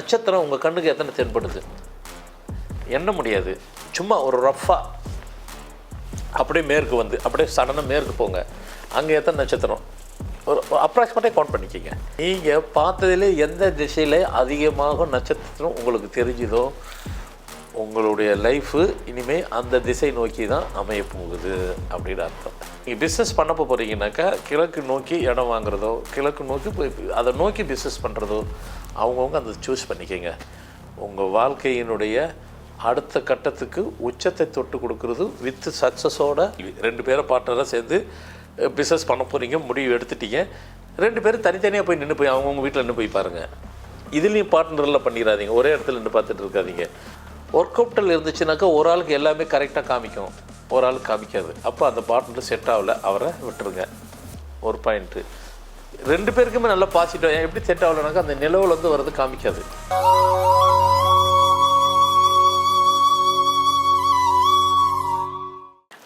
நட்சத்திரம் உங்கள் கண்ணுக்கு எத்தனை தென்படுது எண்ண முடியாது. சும்மா ஒரு ரஃப்பாக அப்படியே மேற்கு வந்து அப்படியே சடனாக மேற்கு போங்க, அங்கே எத்தனை நட்சத்திரம் ஒரு அப்ராக்சிமேட்டாக கவுண்ட் பண்ணிக்கிங்க. நீங்கள் பார்த்ததிலே எந்த திசையில் அதிகமாக நட்சத்திரம் உங்களுக்கு தெரிஞ்சுதோ உங்களுடைய லைஃபு இனிமேல் அந்த திசை நோக்கி தான் அமைய போகுது அப்படின்னு அர்த்தம். நீங்கள் பிஸ்னஸ் பண்ண போகிறீங்கனாக்கா கிழக்கு நோக்கி இடம் வாங்குறதோ, கிழக்கு நோக்கி போய் அதை நோக்கி பிஸ்னஸ் பண்ணுறதோ அவங்கவுங்க அந்த சூஸ் பண்ணிக்கோங்க. உங்கள் வாழ்க்கையினுடைய அடுத்த கட்டத்துக்கு உச்சத்தை தொட்டு கொடுக்குறது வித் சக்ஸஸோட 2 பேரை பார்ட்னராக சேர்ந்து பிஸ்னஸ் பண்ண போகிறீங்க, முடிவு எடுத்துட்டீங்க. 2 பேரும் தனித்தனியாக போய் நின்று போய் அவங்கவுங்க வீட்டில் நின்று போய் பாருங்கள். இதுலேயும் பார்ட்னரில் பண்ணிடாதீங்க, ஒரே இடத்துல நின்று பார்த்துட்டு இருக்காதீங்க. ஒர்க் அவுட்டில் இருந்துச்சுனாக்கா ஒரு ஆளுக்கு எல்லாமே கரெக்டாக காமிக்கும், ஒரு ஆளுக்கு காமிக்காது. அப்போ அந்த பார்ட்னர் செட் ஆகலை, அவரை விட்டுருங்க. ஒரு பாயிண்ட்டு 2 பேருக்குமே நல்லா பாசிட்டிவ். எப்படி செட் ஆகலைனாக்கா அந்த நிலவில் வந்து வர்றது காமிக்காது.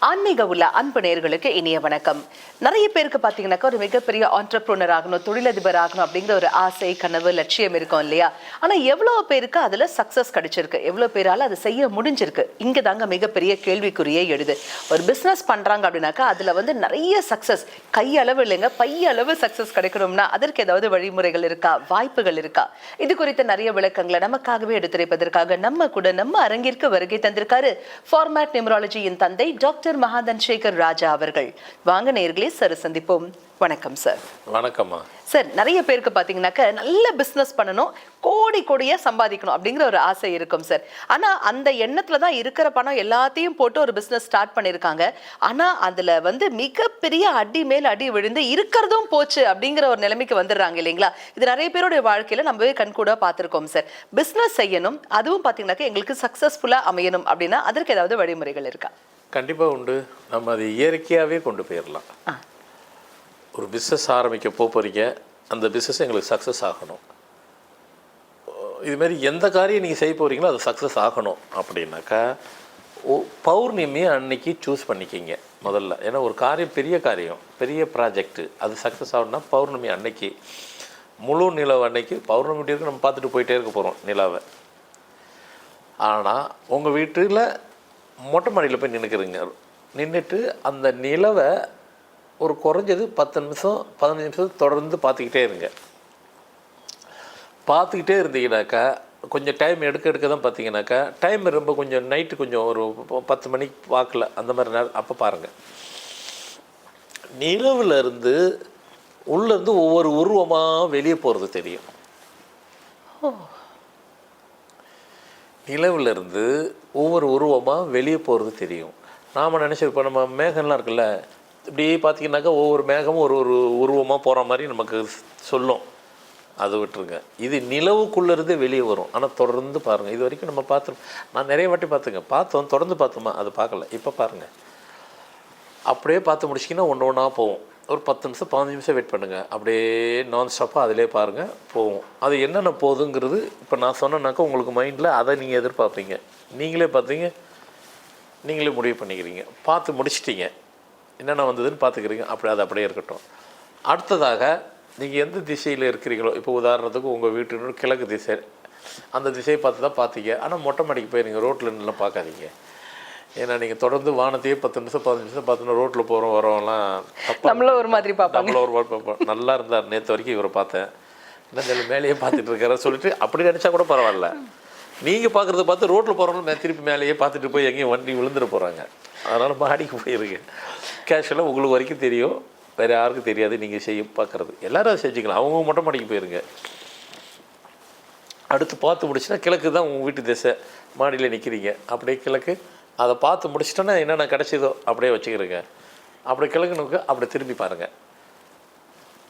ஆன்மீக உள்ள அன்பு நேயர்களுக்கு இனிய வணக்கம். நிறைய பேருக்கு பார்த்தீங்கன்னாக்கா ஒரு மிகப்பெரிய ஆண்டர்ப்ரூனர் ஆகணும், தொழிலதிபர் ஆகணும் அப்படிங்கிற ஒரு ஆசை, கனவு, லட்சியம் இருக்கும் இல்லையா? ஆனால் எவ்வளோ பேருக்கு அதில் சக்ஸஸ் கிடைச்சிருக்கு, எவ்வளோ பேரால் அதை செய்ய முடிஞ்சிருக்கு, இங்கே தாங்க மிகப்பெரிய கேள்விக்குறியே எழுது. ஒரு பிஸ்னஸ் பண்ணுறாங்க அப்படின்னாக்கா அதில் வந்து நிறைய சக்ஸஸ், கையளவு இல்லைங்க பையளவு சக்ஸஸ் கிடைக்கணும்னா அதற்கு ஏதாவது வழிமுறைகள் இருக்கா, வாய்ப்புகள் இருக்கா? இது குறித்த நிறைய விளக்கங்களை நமக்காகவே எடுத்துரைப்பதற்காக நம்ம கூட நம்ம அரங்கிற்கு வருகை தந்திருக்காரு ஃபார்மேட் நியூமராலஜியின் தந்தை டாக்டர் மகாதன் சேகர் ராஜா அவர்கள். வாங்க நேயர்களே, சார் சந்திப்போம். வணக்கம் சார். வணக்கம்மா. சார், நிறைய பேருக்கு பார்த்தீங்கன்னாக்க நல்ல பிஸ்னஸ் பண்ணணும், கோடி கோடியாக சம்பாதிக்கணும் அப்படிங்கிற ஒரு ஆசை இருக்கும் சார். ஆனால் அந்த எண்ணத்தில் தான் இருக்கிற பணம் எல்லாத்தையும் போட்டு ஒரு பிஸ்னஸ் ஸ்டார்ட் பண்ணியிருக்காங்க. ஆனால் அதில் வந்து மிகப்பெரிய அடி மேல் அடி விழுந்து இருக்கிறதும் போச்சு அப்படிங்கிற ஒரு நிலைமைக்கு வந்துடுறாங்க இல்லைங்களா? இது நிறைய பேருடைய வாழ்க்கையில் நம்மவே கண்கூடாக பார்த்துருக்கோம் சார். பிஸ்னஸ் செய்யணும், அதுவும் பார்த்தீங்கன்னாக்க எங்களுக்கு சக்ஸஸ்ஃபுல்லாக அமையணும் அப்படின்னா அதற்கு ஏதாவது வழிமுறைகள் இருக்கா? கண்டிப்பாக உண்டு. நம்ம அது இயற்கையாகவே கொண்டு போயிடலாம். ஒரு பிஸ்னஸ் ஆரம்பிக்க போகிறீங்க, அந்த பிஸ்னஸ் எங்களுக்கு சக்ஸஸ் ஆகணும். இதுமாரி எந்த காரியம் நீங்கள் செய்ய போகிறீங்களோ அது சக்ஸஸ் ஆகணும் அப்படின்னாக்கா பௌர்ணமி அன்னைக்கு சூஸ் பண்ணிக்கிங்க முதல்ல. ஏன்னா ஒரு காரியம் பெரிய காரியம், பெரிய ப்ராஜெக்ட்டு, அது சக்ஸஸ் ஆகணும்னா பௌர்ணமி அன்னைக்கு, முழு நிலவு அன்னைக்கு. பௌர்ணமி வீட்டுக்கு நம்ம பார்த்துட்டு போயிட்டே இருக்க போகிறோம் நிலாவை. ஆனால் உங்கள் வீட்டில் மொட்டை மாடியில் போய் நின்றுக்கிறீங்க. நின்றுட்டு அந்த நிலவை ஒரு குறைஞ்சது 10 நிமிஷம் 15 நிமிஷம் தொடர்ந்து பார்த்துக்கிட்டே இருங்க. பார்த்துக்கிட்டே இருந்தீங்கன்னாக்கா கொஞ்சம் டைம் எடுக்க தான் பார்த்தீங்கன்னாக்கா டைம் ரொம்ப கொஞ்சம் நைட்டு கொஞ்சம் ஒரு 10 மணிக்கு வாக்கில் அந்த மாதிரி நேரம் அப்போ பாருங்கள். நிலவில் இருந்து உள்ளேருந்து ஒவ்வொரு உருவமாக வெளியே போகிறது தெரியும். நிலவில் இருந்து ஒவ்வொரு உருவமாக வெளியே போகிறது தெரியும். நாம் நினச்சிருப்போம், நம்ம மேகம்லாம் இருக்குல்ல, இப்படி பார்த்திங்கனாக்கா ஒவ்வொரு மேகமும் ஒரு ஒரு உருவமாக போகிற மாதிரி நமக்கு சொல்லும். அதை விட்டுருங்க. இது நிலவுக்குள்ளேருந்தே வெளியே வரும். ஆனால் தொடர்ந்து பாருங்கள். இது வரைக்கும் நம்ம பார்த்துருப்போம், நான் நிறைய வாட்டி பார்த்தோம், தொடர்ந்து பார்த்தோமா, அது பார்க்கல. இப்போ பாருங்கள், அப்படியே பார்த்து முடிச்சிங்கன்னா ஒன்று ஒன்றா போவோம். ஒரு 10 நிமிஷம் 15 நிமிஷம் வெயிட் பண்ணுங்கள். அப்படியே நான் ஸ்டாப்பாக அதிலே பாருங்கள் போவோம். அது என்னென்ன போகுதுங்கிறது இப்போ நான் சொன்னேன்னாக்கா உங்களுக்கு மைண்டில் அதை நீங்கள் எதிர்பார்ப்பீங்க. நீங்களே பார்த்தீங்க, நீங்களே முடிவு பண்ணிக்கிறீங்க. பார்த்து முடிச்சிட்டிங்க, என்னென்ன வந்ததுன்னு பார்த்துக்கிறீங்க. அது அப்படியே இருக்கட்டும். அடுத்ததாக நீங்கள் எந்த திசையில் இருக்கிறீங்களோ, இப்போ உதாரணத்துக்கு உங்கள் வீட்டு கிழக்கு திசை, அந்த திசையை பார்த்து தான் பார்த்தீங்க. ஆனால் மொட்டை மாடிக்கு போய் நீங்கள் ரோட்டில் நின்றுலாம் பார்க்காதீங்க. ஏன்னா நீங்கள் தொடர்ந்து வானத்தையே 10 நிமிஷம் 15 நிமிஷம் பார்த்தோன்னா ரோட்டில் போகிறோம் வரோம்லாம் நம்மள ஒரு மாதிரி பார்ப்பாங்க. நம்மள ஒரு மாதிரி பார்ப்போம். நல்லா இருந்தார், நேற்று வரைக்கும் இவரை பார்த்தேன், என்ன மேலேயே பார்த்துட்டு இருக்கார சொல்லிட்டு அப்படி நினச்சா கூட பரவாயில்ல. நீங்கள் பார்க்குறத பார்த்து ரோட்டில் போகிறவங்களும் திருப்பி மேலேயே பார்த்துட்டு போய் எங்கேயும் வண்டி விழுந்துட்டு போகிறாங்க. அதனால் மாடிக்கு போயிருங்க. கேஷுவலாக உங்களுக்கு வரைக்கும் தெரியும், வேறு யாருக்கும் தெரியாது. நீங்கள் செய்ய பார்க்குறது எல்லோரும் அதை செஞ்சுக்கலாம். அவங்க மொட்டை மாடிக்கு போயிருங்க. அடுத்து பார்த்து முடிச்சுன்னா கிழக்கு தான் உங்கள் வீட்டு திசை, மாடியில் நிற்கிறீங்க. அப்படியே கிழக்கு அதை பார்த்து முடிச்சிட்டோன்னா என்னென்ன கிடச்சிதோ அப்படியே வச்சுக்கிறேங்க. அப்படி கிழக்குனுக்கு அப்படி திரும்பி பாருங்கள்.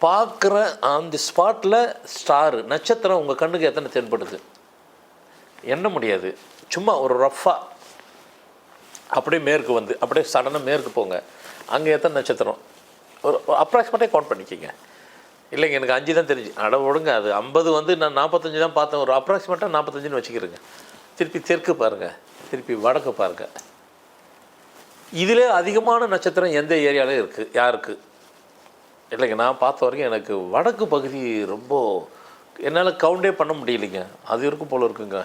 பார்க்குற அந்த ஸ்பாட்டில் ஸ்டாரு, நட்சத்திரம் உங்கள் கண்ணுக்கு எத்தனை தென்படுது எண்ண முடியாது. சும்மா ஒரு ரஃப்பாக அப்படியே மேற்கு வந்து அப்படியே சடனாக மேற்கு போங்க, அங்கே எத்தனை நட்சத்திரம் ஒரு அப்ராக்சிமேட்டாக கவுண்ட் பண்ணிக்கிங்க. இல்லைங்க எனக்கு 5 தான் தெரிஞ்சு, அட விடுங்க, அது 50 வந்து நான் 45 தான் பார்த்தேன், ஒரு அப்ராக்சிமேட்டாக 45ன்னு வச்சுக்கிறேங்க. திருப்பி தெற்கு பாருங்கள், திருப்பி வடக்கு பாருங்கள். இதில் அதிகமான நட்சத்திரம் எந்த ஏரியாவில் இருக்குது, யாருக்கு? இல்லைங்க நான் பார்த்த வரைக்கும் எனக்கு வடக்கு பகுதி ரொம்ப என்னால் கவுண்டே பண்ண முடியலைங்க. அது இருக்கும் போல இருக்குங்க,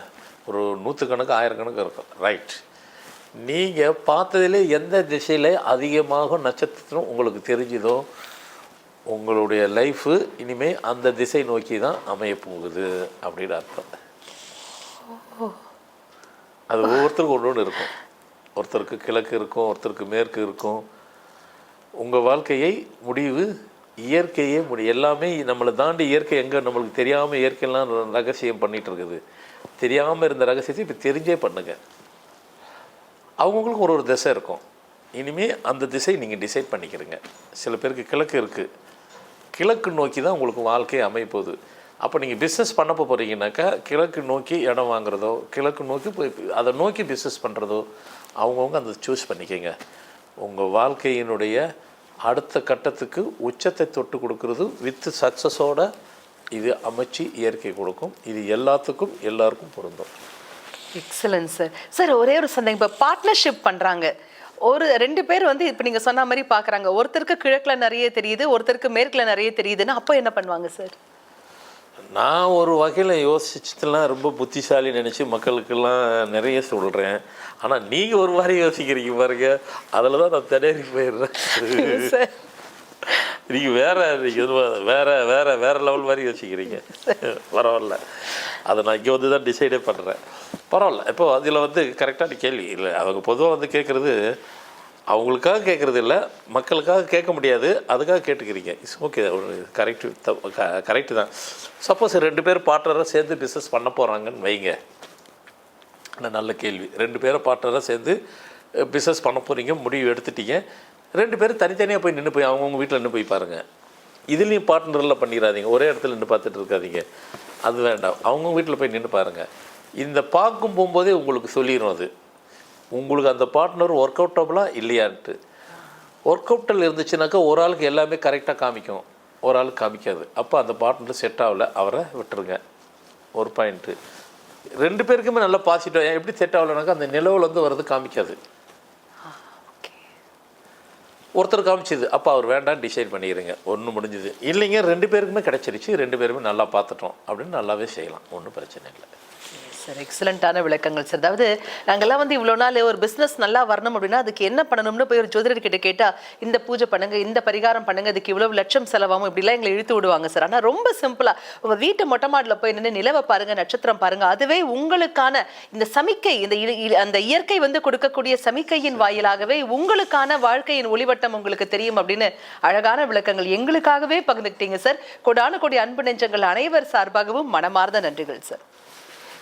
ஒரு 100 கணக்கு 1000 கணக்கு இருக்கும். ரைட், நீங்கள் பார்த்ததிலே எந்த திசையில் அதிகமாக நட்சத்திரம் உங்களுக்கு தெரிஞ்சுதோ உங்களுடைய லைஃபு இனிமேல் அந்த திசை நோக்கி தான் அமைய போகுது அப்படின்னு அர்த்தம். அது ஒவ்வொருத்தருக்கும் ஒன்று இருக்கும். ஒருத்தருக்கு கிழக்கு இருக்கும், ஒருத்தருக்கு மேற்கு இருக்கும். உங்கள் வாழ்க்கையை முடிவு இயற்கையே எல்லாமே நம்மளை தாண்டி இயற்கை எங்கே நம்மளுக்கு தெரியாமல் இயற்கையெல்லாம் ரகசியம் பண்ணிகிட்டு இருக்குது. தெரியாமல் இருந்த ரகசியத்தை இப்போ தெரிஞ்சே பண்ணுங்க. அவங்கவுங்களுக்கு ஒரு திசை இருக்கும். இனிமேல் அந்த திசை நீங்கள் டிசைட் பண்ணிக்கிறீங்க. சில பேருக்கு கிழக்கு இருக்குது, கிழக்கு நோக்கி தான் உங்களுக்கு வாழ்க்கையை அமைப்போகுது. அப்போ நீங்கள் பிஸ்னஸ் பண்ண போகிறீங்கன்னாக்கா கிழக்கு நோக்கி இடம் வாங்குறதோ, கிழக்கு நோக்கி போய் அதை நோக்கி பிஸ்னஸ் பண்ணுறதோ அவங்கவுங்க அந்த சூஸ் பண்ணிக்கோங்க. உங்கள் வாழ்க்கையினுடைய அடுத்த கட்டத்துக்கு உச்சத்தை தொட்டு கொடுக்கறது வித் சக்ஸஸோட இது அமைச்சு இயற்கை கொடுக்கும். இது எல்லாத்துக்கும் எல்லாருக்கும் பொருந்தும். Excellent sir. சார் ஒரே ஒரு சந்தேகம், இப்போ பார்ட்னர்ஷிப் பண்ணுறாங்க, ஒரு 2 பேர் வந்து இப்போ நீங்கள் சொன்ன மாதிரி பார்க்குறாங்க, ஒருத்தருக்கு கிழக்கில் நிறைய தெரியுது, ஒருத்தருக்கு மேற்கில் நிறைய தெரியுதுன்னா அப்போ என்ன பண்ணுவாங்க சார்? நான் ஒரு வகையில் யோசிச்சதுலாம் ரொம்ப புத்திசாலி நினச்சி மக்களுக்கெல்லாம் நிறைய சொல்கிறேன். ஆனால் நீங்கள் ஒரு மாதிரி யோசிக்கிறீங்க பாருங்க, அதில் தான் நான் திணறி போயிடுறேன். நீங்கள் வேற லெவல் மாதிரி யோசிக்கிறீங்க. பரவாயில்ல, அதை நான் இங்கே வந்து தான் டிசைடே பண்ணுறேன். பரவாயில்ல. இப்போது அதில் வந்து கரெக்டான கேள்வி இல்லை. அவங்க பொதுவாக வந்து கேட்குறது அவங்களுக்காக கேட்குறது இல்லை, மக்களுக்காக கேட்க முடியாது, அதுக்காக கேட்டுக்கிறீங்க. இட்ஸ் ஓகே, ஒரு கரெக்டு தான். சப்போஸ் 2 பேர் பார்ட்னராக சேர்ந்து பிஸ்னஸ் பண்ண போகிறாங்கன்னு வைங்க. ஆனால் நல்ல கேள்வி. 2 பேரை பார்ட்னராக சேர்ந்து பிஸ்னஸ் பண்ண போகிறீங்க, முடிவு எடுத்துட்டீங்க. 2 பேரும் தனித்தனியாக போய் நின்று போய் அவங்கவுங்க வீட்டில் நின்று போய் பாருங்கள். இதுலேயும் பார்ட்னரில் பண்ணிடாதீங்க, ஒரே இடத்துல நின்று பார்த்துட்டு இருக்காதீங்க, அது வேண்டாம். அவங்கவுங்க வீட்டில் போய் நின்று பாருங்கள். இந்த பார்க்கும் போகும்போதே உங்களுக்கு சொல்லிடும் அது உங்களுக்கு அந்த பார்ட்னர் ஒர்க் அவுட்டபுளாக இல்லையான்ட்டு. ஒர்க் அவுட்டில் இருந்துச்சுனாக்கா ஒரு ஆளுக்கு எல்லாமே கரெக்டாக காமிக்கும், ஒரு ஆளுக்கு காமிக்காது. அப்போ அந்த பார்ட்னர் செட் ஆகலை, அவரை விட்டுருங்க. ஒரு பாயிண்ட்டு. 2 பேருக்குமே நல்லா பாசிட்டிவ். எப்படி செட் ஆகலைனாக்கா அந்த நிலவில் வந்து வர்றது காமிக்காது. ஒருத்தர் காமிச்சிது, அப்போ அவர் வேண்டான்னு டிசைட் பண்ணிடுங்க, ஒன்று முடிஞ்சுது. இல்லைங்க 2 பேருக்குமே கிடச்சிருச்சு, 2 பேருமே நல்லா பார்த்துட்டோம் அப்படின்னு நல்லாவே செய்யலாம், ஒன்றும் பிரச்சனை இல்லை. சார் எக்ஸலண்ட்டான விளக்கங்கள் சார். அதாவது நாங்கள்லாம் வந்து இவ்வளோ நாள் ஒரு பிஸ்னஸ் நல்லா வரணும் அப்படின்னா அதுக்கு என்ன பண்ணணும்னு போய் ஒரு ஜோதிடர்கிட்ட கேட்டால் இந்த பூஜை பண்ணுங்க, இந்த பரிகாரம் பண்ணுங்க, அதுக்கு இவ்வளோ லட்சம் செலவாகும், இப்படிலாம் எங்களை இழுத்து விடுவாங்க சார். ஆனால் ரொம்ப சிம்பிளாக உங்கள் வீட்டு மொட்டை மாடியில் போய் நின்று நிலவை பாருங்க, நட்சத்திரம் பாருங்க, அதுவே உங்களுக்கான இந்த சமிக்கை, அந்த இயற்கை வந்து கொடுக்கக்கூடிய சமிக்கையின் வாயிலாகவே உங்களுக்கான வாழ்க்கையின் ஒளிவட்டம் உங்களுக்கு தெரியும் அப்படின்னு அழகான விளக்கங்கள் எங்களுக்காகவே பகிர்ந்துக்கிட்டீங்க சார். கொடான கொடி அன்பு நெஞ்சங்கள் அனைவர் சார்பாகவும் மனமார்ந்த நன்றிகள் சார்.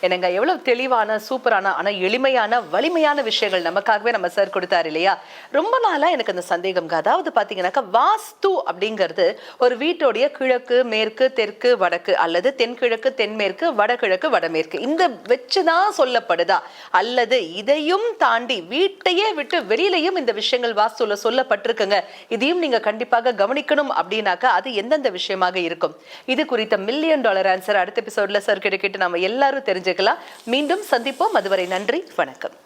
என்னங்க எவ்வளவு தெளிவான சூப்பரான ஆனால் எளிமையான வலிமையான விஷயங்கள் நமக்காகவே நம்ம சார் கொடுத்தாரு இல்லையா? ரொம்ப நாளாக எனக்கு அந்த சந்தேகம்ங்க. அதாவது பார்த்தீங்கன்னாக்கா வாஸ்து அப்படிங்கிறது ஒரு வீட்டோடைய கிழக்கு மேற்கு தெற்கு வடக்கு அல்லது தென்கிழக்கு தென்மேற்கு வடகிழக்கு வடமேற்கு இந்த வச்சுதான் சொல்லப்படுதா, அல்லது இதையும் தாண்டி வீட்டையே விட்டு வெளியிலையும் இந்த விஷயங்கள் வாஸ்துல சொல்லப்பட்டிருக்குங்க, இதையும் நீங்க கண்டிப்பாக கவனிக்கணும் அப்படின்னாக்கா அது எந்தெந்த விஷயமாக இருக்கும்? இது குறித்த $1 மில்லியன் ஆன்சர் அடுத்த எபிசோட்ல சார் கிட்ட நம்ம எல்லாரும் தெரிஞ்சுக்கலாம். மீண்டும் சந்திப்போம். அதுவரை நன்றி, வணக்கம்.